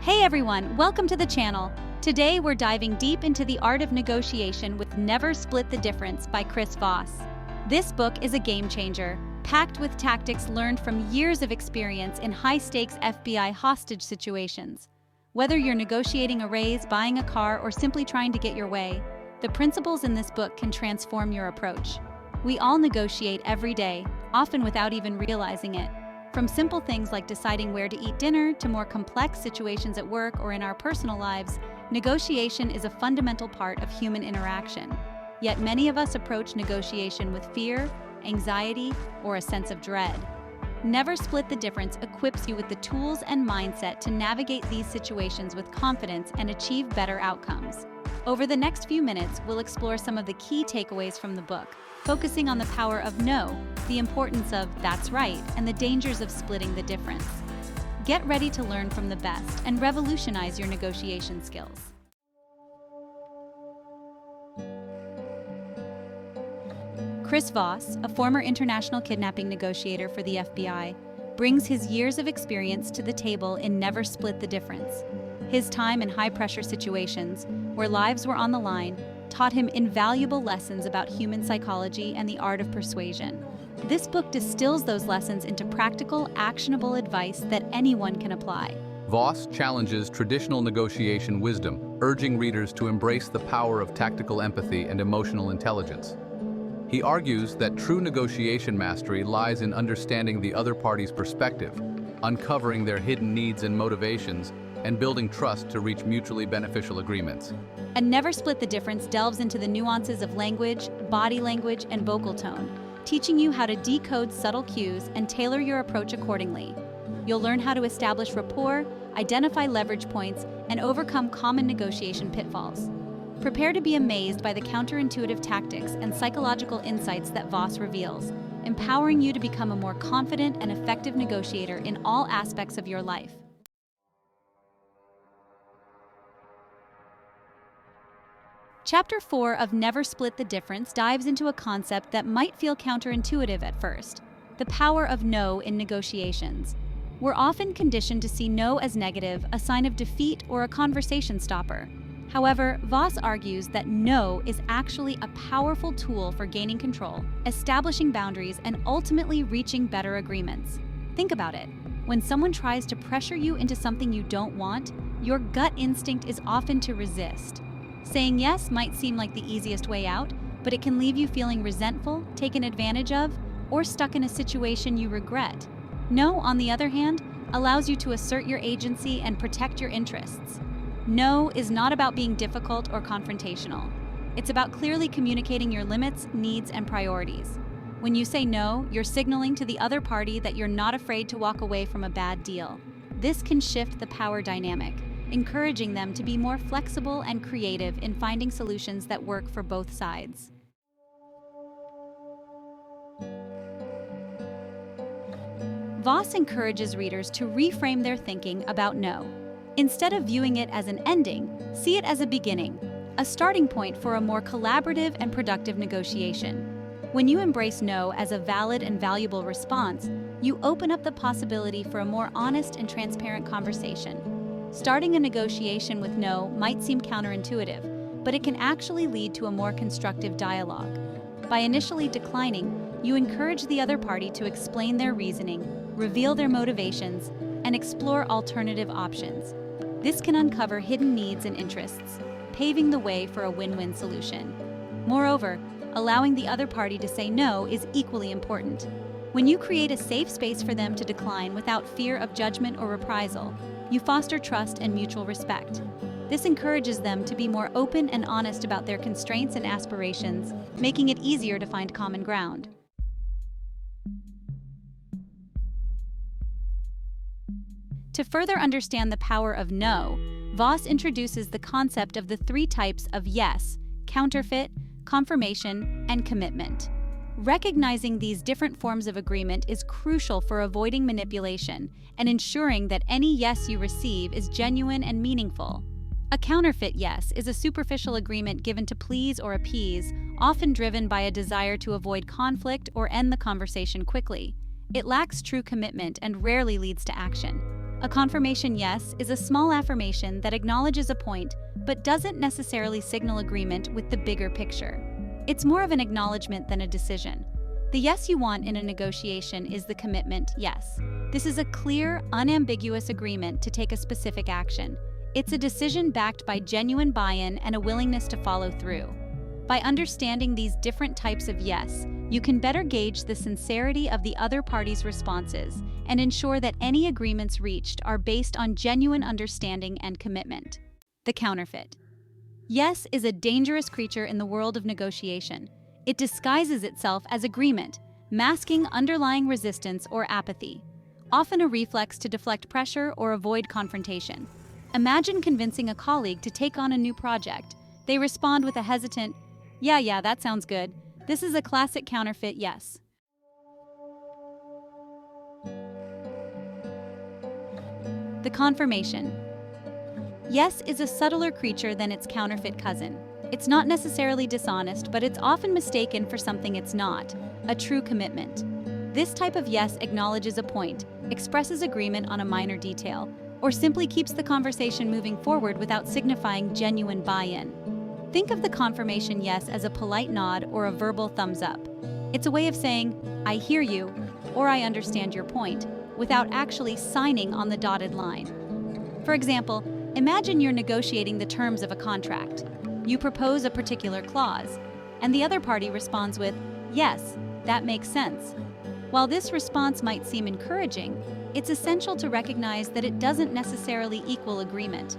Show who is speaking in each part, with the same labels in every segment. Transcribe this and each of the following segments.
Speaker 1: Hey everyone, welcome to the channel. Today we're diving deep into the art of negotiation with Never Split the Difference by Voss. This book is a game changer, packed with tactics learned from years of experience in high-stakes FBI hostage situations. Whether you're negotiating a raise, buying a car, or simply trying to get your way, the principles in this book can transform your approach. We all negotiate every day, often without even realizing it. From simple things like deciding where to eat dinner to more complex situations at work or in our personal lives, negotiation is a fundamental part of human interaction. Yet many of us approach negotiation with fear, anxiety, or a sense of dread. Never Split the Difference equips you with the tools and mindset to navigate these situations with confidence and achieve better outcomes. Over the next few minutes, we'll explore some of the key takeaways from the book, focusing on the power of no, the importance of that's right, and the dangers of splitting the difference. Get ready to learn from the best and revolutionize your negotiation skills. Voss, a former international kidnapping negotiator for the FBI, brings his years of experience to the table in Never Split the Difference. His time in high-pressure situations, where lives were on the line, taught him invaluable lessons about human psychology and the art of persuasion. This book distills those lessons into practical, actionable advice that anyone can apply.
Speaker 2: Voss challenges traditional negotiation wisdom, urging readers to embrace the power of tactical empathy and emotional intelligence. He argues that true negotiation mastery lies in understanding the other party's perspective, uncovering their hidden needs and motivations, and building trust to reach mutually beneficial agreements.
Speaker 1: And Never Split the Difference delves into the nuances of language, body language, and vocal tone, teaching you how to decode subtle cues and tailor your approach accordingly. You'll learn how to establish rapport, identify leverage points, and overcome common negotiation pitfalls. Prepare to be amazed by the counterintuitive tactics and psychological insights that Voss reveals, empowering you to become a more confident and effective negotiator in all aspects of your life. Chapter 4 of Never Split the Difference dives into a concept that might feel counterintuitive at first: the power of no in negotiations. We're often conditioned to see no as negative, a sign of defeat, or a conversation stopper. However, Voss argues that no is actually a powerful tool for gaining control, establishing boundaries, and ultimately reaching better agreements. Think about it. When someone tries to pressure you into something you don't want, your gut instinct is often to resist. Saying yes might seem like the easiest way out, but it can leave you feeling resentful, taken advantage of, or stuck in a situation you regret. No, on the other hand, allows you to assert your agency and protect your interests. No is not about being difficult or confrontational. It's about clearly communicating your limits, needs, and priorities. When you say no, you're signaling to the other party that you're not afraid to walk away from a bad deal. This can shift the power dynamic, encouraging them to be more flexible and creative in finding solutions that work for both sides. Voss encourages readers to reframe their thinking about no. Instead of viewing it as an ending, see it as a beginning, a starting point for a more collaborative and productive negotiation. When you embrace no as a valid and valuable response, you open up the possibility for a more honest and transparent conversation. Starting a negotiation with no might seem counterintuitive, but it can actually lead to a more constructive dialogue. By initially declining, you encourage the other party to explain their reasoning, reveal their motivations, and explore alternative options. This can uncover hidden needs and interests, paving the way for a win-win solution. Moreover, allowing the other party to say no is equally important. When you create a safe space for them to decline without fear of judgment or reprisal, you foster trust and mutual respect. This encourages them to be more open and honest about their constraints and aspirations, making it easier to find common ground. To further understand the power of no, Voss introduces the concept of the three types of yes: counterfeit, confirmation, and commitment. Recognizing these different forms of agreement is crucial for avoiding manipulation and ensuring that any yes you receive is genuine and meaningful. A counterfeit yes is a superficial agreement given to please or appease, often driven by a desire to avoid conflict or end the conversation quickly. It lacks true commitment and rarely leads to action. A confirmation yes is a small affirmation that acknowledges a point but doesn't necessarily signal agreement with the bigger picture. It's more of an acknowledgement than a decision. The yes you want in a negotiation is the commitment yes. This is a clear, unambiguous agreement to take a specific action. It's a decision backed by genuine buy-in and a willingness to follow through. By understanding these different types of yes, you can better gauge the sincerity of the other party's responses and ensure that any agreements reached are based on genuine understanding and commitment. The counterfeit. Yes is a dangerous creature in the world of negotiation. It disguises itself as agreement, masking underlying resistance or apathy, often a reflex to deflect pressure or avoid confrontation. Imagine convincing a colleague to take on a new project. They respond with a hesitant, yeah, that sounds good. This is a classic counterfeit yes. The confirmation. Yes is a subtler creature than its counterfeit cousin. It's not necessarily dishonest, but it's often mistaken for something it's not, a true commitment. This type of yes acknowledges a point, expresses agreement on a minor detail, or simply keeps the conversation moving forward without signifying genuine buy-in. Think of the confirmation yes as a polite nod or a verbal thumbs up. It's a way of saying, I hear you, or I understand your point, without actually signing on the dotted line. For example, imagine you're negotiating the terms of a contract. You propose a particular clause, and the other party responds with, yes, that makes sense. While this response might seem encouraging, it's essential to recognize that it doesn't necessarily equal agreement.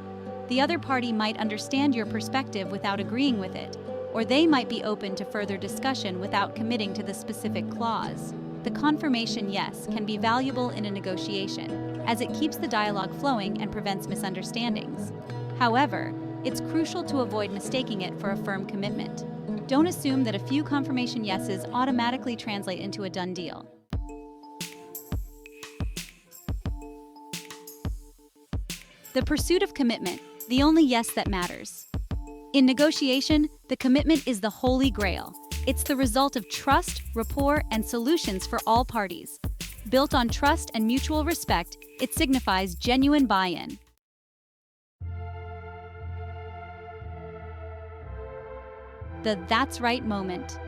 Speaker 1: The other party might understand your perspective without agreeing with it, or they might be open to further discussion without committing to the specific clause. The confirmation yes can be valuable in a negotiation, as it keeps the dialogue flowing and prevents misunderstandings. However, it's crucial to avoid mistaking it for a firm commitment. Don't assume that a few confirmation yeses automatically translate into a done deal. The pursuit of commitment, the only yes that matters. In negotiation, the commitment is the holy grail. It's the result of trust, rapport, and solutions for all parties. Built on trust and mutual respect, it signifies genuine buy-in. The That's Right moment.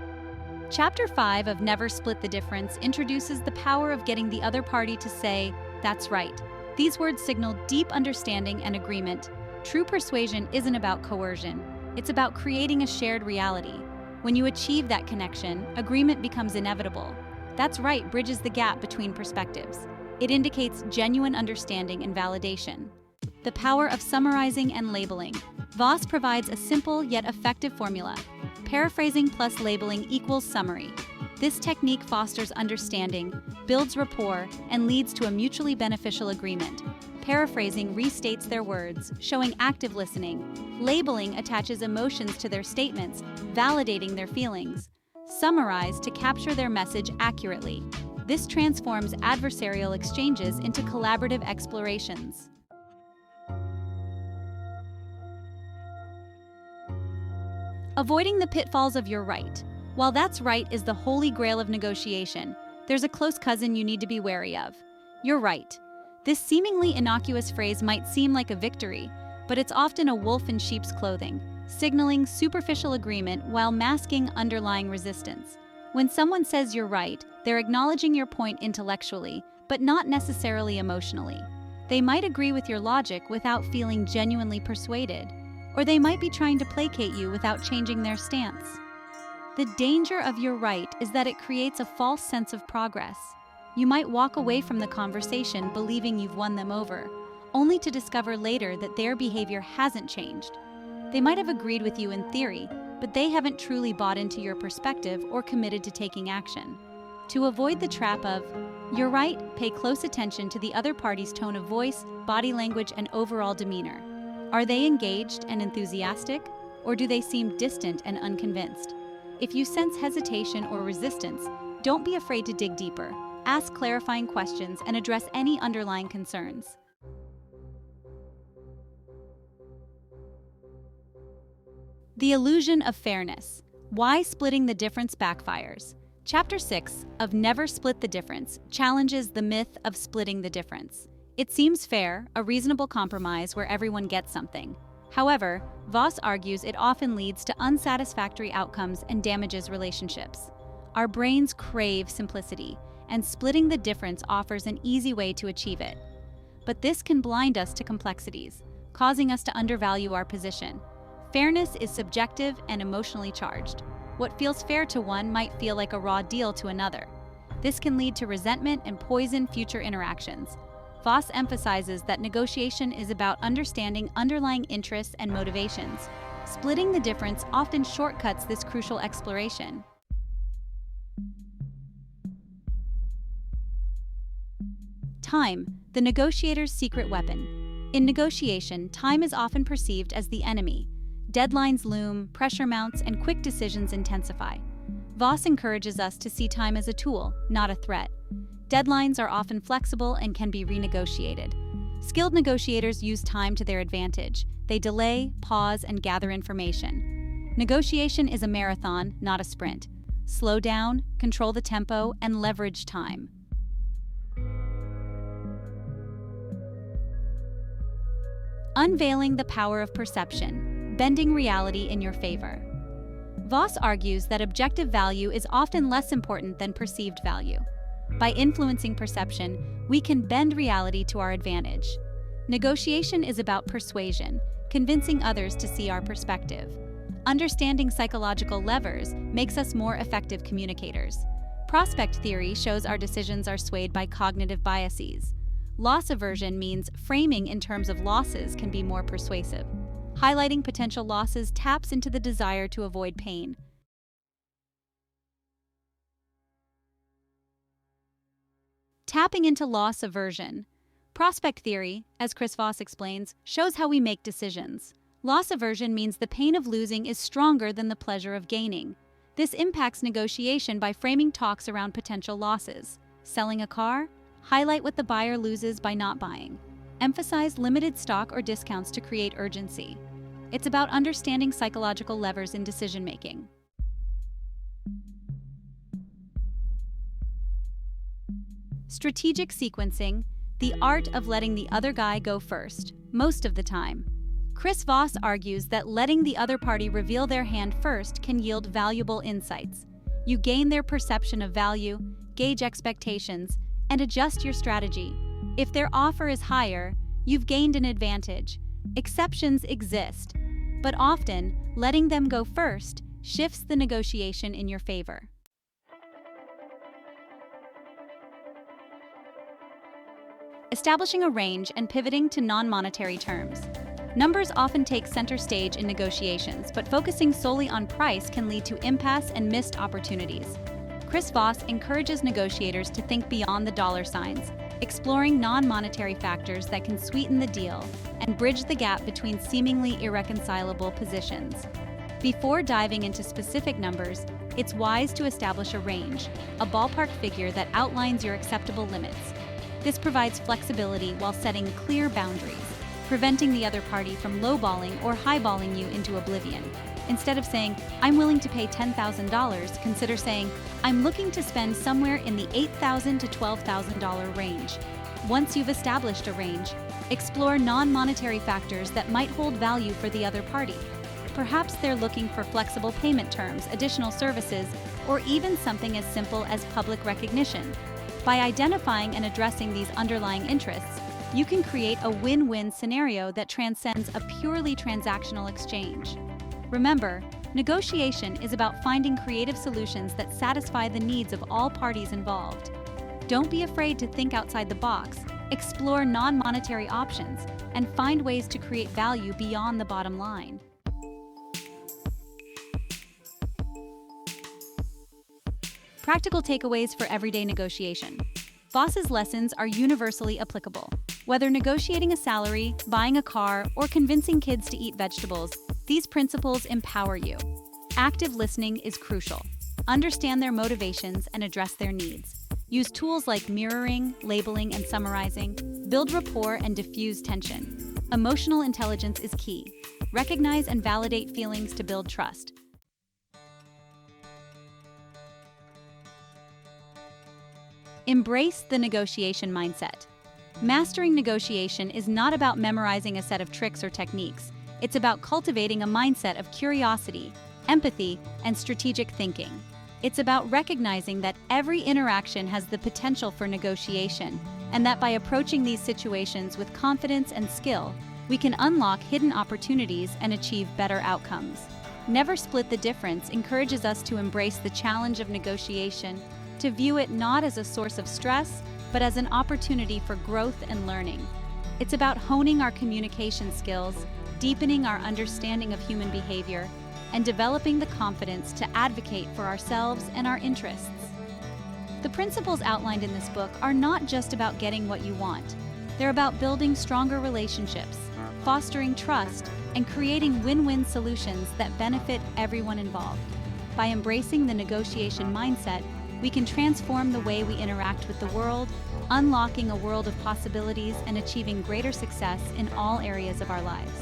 Speaker 1: Chapter 5 of Never Split the Difference introduces the power of getting the other party to say, that's right. These words signal deep understanding and agreement. True persuasion isn't about coercion. It's about creating a shared reality. When you achieve that connection, agreement becomes inevitable. That's right bridges the gap between perspectives. It indicates genuine understanding and validation. The power of summarizing and labeling. Voss provides a simple yet effective formula. Paraphrasing plus labeling equals summary. This technique fosters understanding, builds rapport, and leads to a mutually beneficial agreement. Paraphrasing restates their words, showing active listening. Labeling attaches emotions to their statements, validating their feelings. Summarize to capture their message accurately. This transforms adversarial exchanges into collaborative explorations. Avoiding the pitfalls of "you're right." While "that's right" is the holy grail of negotiation, there's a close cousin you need to be wary of. You're right. This seemingly innocuous phrase might seem like a victory, but it's often a wolf in sheep's clothing, signaling superficial agreement while masking underlying resistance. When someone says you're right, they're acknowledging your point intellectually, but not necessarily emotionally. They might agree with your logic without feeling genuinely persuaded, or they might be trying to placate you without changing their stance. The danger of "you're right" is that it creates a false sense of progress. You might walk away from the conversation believing you've won them over, only to discover later that their behavior hasn't changed. They might have agreed with you in theory, but they haven't truly bought into your perspective or committed to taking action. To avoid the trap of "you're right," pay close attention to the other party's tone of voice, body language, and overall demeanor. Are they engaged and enthusiastic, or do they seem distant and unconvinced? If you sense hesitation or resistance, don't be afraid to dig deeper. Ask clarifying questions and address any underlying concerns. The illusion of fairness. Why splitting the difference backfires. Chapter 6 of Never Split the Difference challenges the myth of splitting the difference. It seems fair, a reasonable compromise where everyone gets something. However, Voss argues it often leads to unsatisfactory outcomes and damages relationships. Our brains crave simplicity, and splitting the difference offers an easy way to achieve it. But this can blind us to complexities, causing us to undervalue our position. Fairness is subjective and emotionally charged. What feels fair to one might feel like a raw deal to another. This can lead to resentment and poison future interactions. Voss emphasizes that negotiation is about understanding underlying interests and motivations. Splitting the difference often shortcuts this crucial exploration. Time, the negotiator's secret weapon. In negotiation, time is often perceived as the enemy. Deadlines loom, pressure mounts, and quick decisions intensify. Voss encourages us to see time as a tool, not a threat. Deadlines are often flexible and can be renegotiated. Skilled negotiators use time to their advantage. They delay, pause, and gather information. Negotiation is a marathon, not a sprint. Slow down, control the tempo, and leverage time. Unveiling the power of perception, bending reality in your favor. Voss argues that objective value is often less important than perceived value. By influencing perception, we can bend reality to our advantage. Negotiation is about persuasion, convincing others to see our perspective. Understanding psychological levers makes us more effective communicators. Prospect theory shows our decisions are swayed by cognitive biases. Loss aversion means framing in terms of losses can be more persuasive. Highlighting potential losses taps into the desire to avoid pain. Tapping into loss aversion. Prospect theory, as Chris Voss explains, shows how we make decisions. Loss aversion means the pain of losing is stronger than the pleasure of gaining. This impacts negotiation by framing talks around potential losses. Selling a car? Highlight what the buyer loses by not buying. Emphasize limited stock or discounts to create urgency. It's about understanding psychological levers in decision-making. Strategic sequencing, the art of letting the other guy go first, most of the time. Chris Voss argues that letting the other party reveal their hand first can yield valuable insights. You gain their perception of value, gauge expectations, and adjust your strategy. If their offer is higher, you've gained an advantage. Exceptions exist, but often, letting them go first shifts the negotiation in your favor. Establishing a range and pivoting to non-monetary terms. Numbers often take center stage in negotiations, but focusing solely on price can lead to impasse and missed opportunities. Chris Voss encourages negotiators to think beyond the dollar signs, exploring non-monetary factors that can sweeten the deal and bridge the gap between seemingly irreconcilable positions. Before diving into specific numbers, it's wise to establish a range, a ballpark figure that outlines your acceptable limits. This provides flexibility while setting clear boundaries, preventing the other party from lowballing or highballing you into oblivion. Instead of saying, "I'm willing to pay $10,000, consider saying, "I'm looking to spend somewhere in the $8,000 to $12,000 range." Once you've established a range, explore non-monetary factors that might hold value for the other party. Perhaps they're looking for flexible payment terms, additional services, or even something as simple as public recognition. By identifying and addressing these underlying interests, you can create a win-win scenario that transcends a purely transactional exchange. Remember, negotiation is about finding creative solutions that satisfy the needs of all parties involved. Don't be afraid to think outside the box, explore non-monetary options, and find ways to create value beyond the bottom line. Practical takeaways for everyday negotiation. Voss's lessons are universally applicable. Whether negotiating a salary, buying a car, or convincing kids to eat vegetables, these principles empower you. Active listening is crucial. Understand their motivations and address their needs. Use tools like mirroring, labeling, and summarizing. Build rapport and diffuse tension. Emotional intelligence is key. Recognize and validate feelings to build trust. Embrace the negotiation mindset. Mastering negotiation is not about memorizing a set of tricks or techniques. It's about cultivating a mindset of curiosity, empathy, and strategic thinking. It's about recognizing that every interaction has the potential for negotiation, and that by approaching these situations with confidence and skill, we can unlock hidden opportunities and achieve better outcomes. Never Split the Difference encourages us to embrace the challenge of negotiation, to view it not as a source of stress, but as an opportunity for growth and learning. It's about honing our communication skills, deepening our understanding of human behavior, and developing the confidence to advocate for ourselves and our interests. The principles outlined in this book are not just about getting what you want. They're about building stronger relationships, fostering trust, and creating win-win solutions that benefit everyone involved. By embracing the negotiation mindset, we can transform the way we interact with the world, unlocking a world of possibilities and achieving greater success in all areas of our lives.